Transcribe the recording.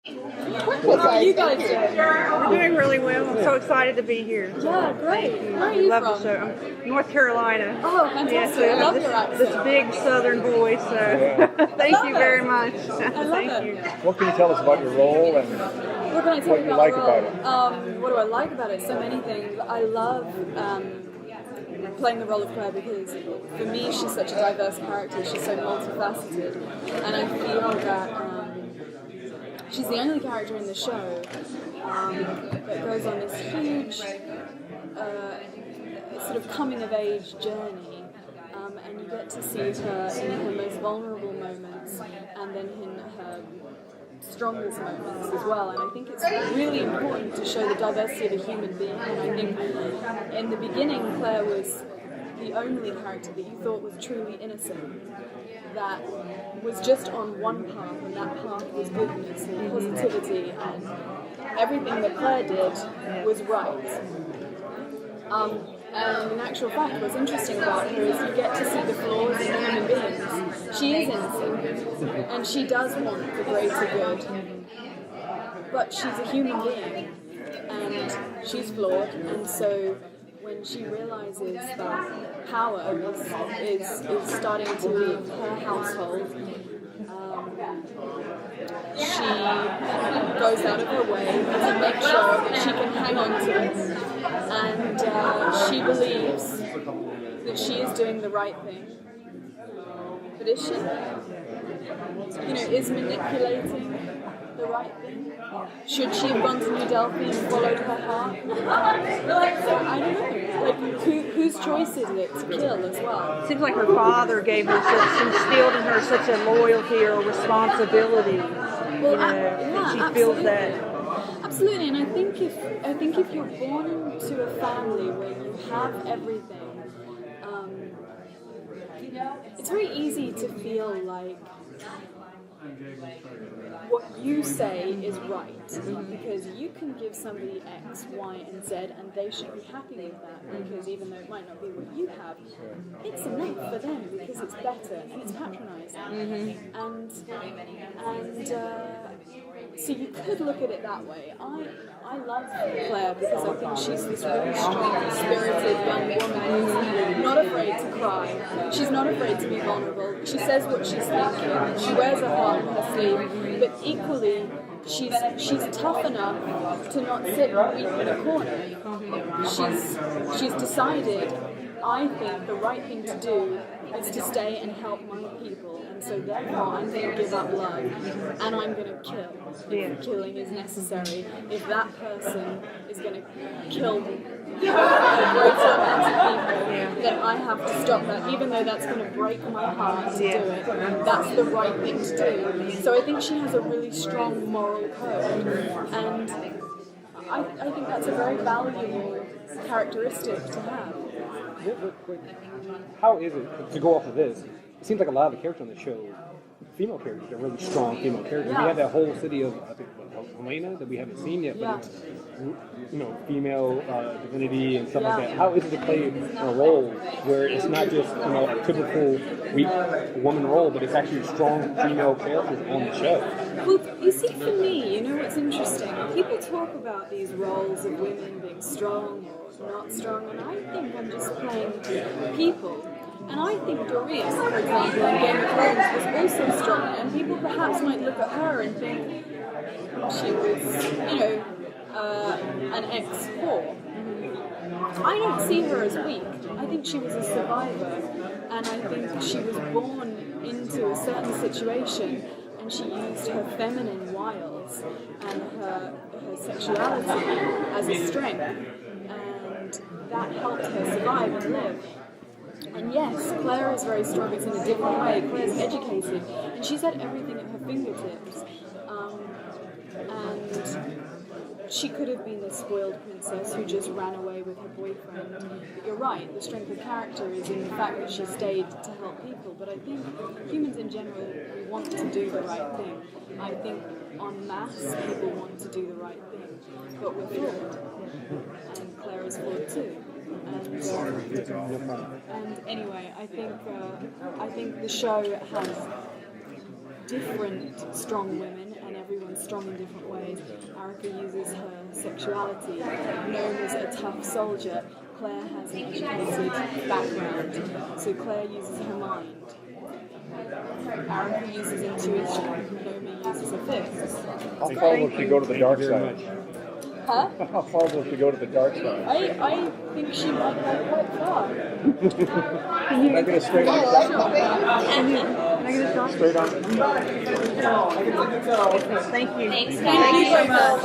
How are you guys doing? We're doing really well. I'm so excited to be here. Yeah, great. Where are I you love from? the show. I'm North Carolina. Oh, fantastic. I love your accent. This big southern voice. So thank you very much. I love Thank it. you. What can you tell us about your role and What can I tell what you you about like the about role? it? What do I like about it? So many things. I love playing the role of Claire because for me she's such a diverse character. She's so multifaceted, and I feel that she's the only character in the show that goes on this huge sort of coming of age journey, and you get to see her in her most vulnerable moments and then in her strongest moments as well. And I think it's really important to show the diversity of a human being. And I think in the beginning Claire was the only character that you thought was truly innocent, that was just on one path, and that path was goodness and positivity, and everything that Claire did was right. And in actual fact, what's interesting about her is you get to see the flaws in human beings. She is innocent, and she does want the greater good, but she's a human being, and she's flawed, and so when she realizes that power is starting to leave her household, she goes out of her way to make sure that she can hang on to it, and she believes that she is doing the right thing. But is she? Is manipulating the right thing? Should she have gone to New Delphi and followed her heart? I don't know. Like, whose choice is it to kill as well? It seems like her father gave her instilled in her such a loyalty or responsibility. Well, she feels that. Absolutely, and I think if you're born into a family where you have everything, it's very easy to feel like what you say is right, because you can give somebody X, Y, and Z, and they should be happy with that, because even though it might not be what you have, it's enough for them because it's better and it's patronising. And so you could look at it that way. I love Claire because I think she's this really strong, spirited young woman who's not afraid to cry. She's not afraid to be vulnerable. She says what she's thinking. She wears her heart on her sleeve. But equally, she's tough enough to not sit weak in a corner. She's decided, I think the right thing to do is to stay and help my people, and so therefore I'm going to give up love, and I'm going to kill if killing is necessary. If that person is going to kill a greater amount of people, then I have to stop that, even though that's going to break my heart to do it. That's the right thing to do. So I think she has a really strong moral code, and I think that's a very valuable characteristic to have. How is it, to go off of this, it seems like a lot of the characters on the show, female characters, are really strong female characters. Yeah. We have that whole city of, I think, Helena that we haven't seen yet, but it's, female divinity and stuff like that. How is it to play a role where it's not just, a typical weak woman role, but it's actually strong female characters on the show? Well, you see, for me, what's interesting? People talk about these roles of women being strong or not strong, and I think I'm just playing people. And I think Doris, for example, in Game of Thrones was also strong, and people perhaps might look at her and think she was, an ex-whore. I don't see her as weak. I think she was a survivor, and I think she was born into a certain situation, and she used her feminine wiles and her sexuality as a strength, and that helped her survive and live. And yes, Claire is very strong, it's in a different way. Claire's educated, and she's had everything at her fingertips. And she could have been this spoiled princess who just ran away with her boyfriend. But you're right, the strength of character is in the fact that she stayed to help people. But I think humans in general, we want to do the right thing. I think en masse, people want to do the right thing. But we're flawed. And Claire is flawed too. And anyway, I think the show has different strong women, and everyone's and strong in different ways. Erica uses her sexuality. Noma's a tough soldier. Claire has an educated background, so Claire uses her mind. Erica uses intuition. Noma uses her fists. How far will she go to the dark side? Huh? How far will she go to the dark side? I think she might go quite far. Can I get a straight on? Can I get a shot? Straight on. Thank you. Thanks, Thank you guys. so much.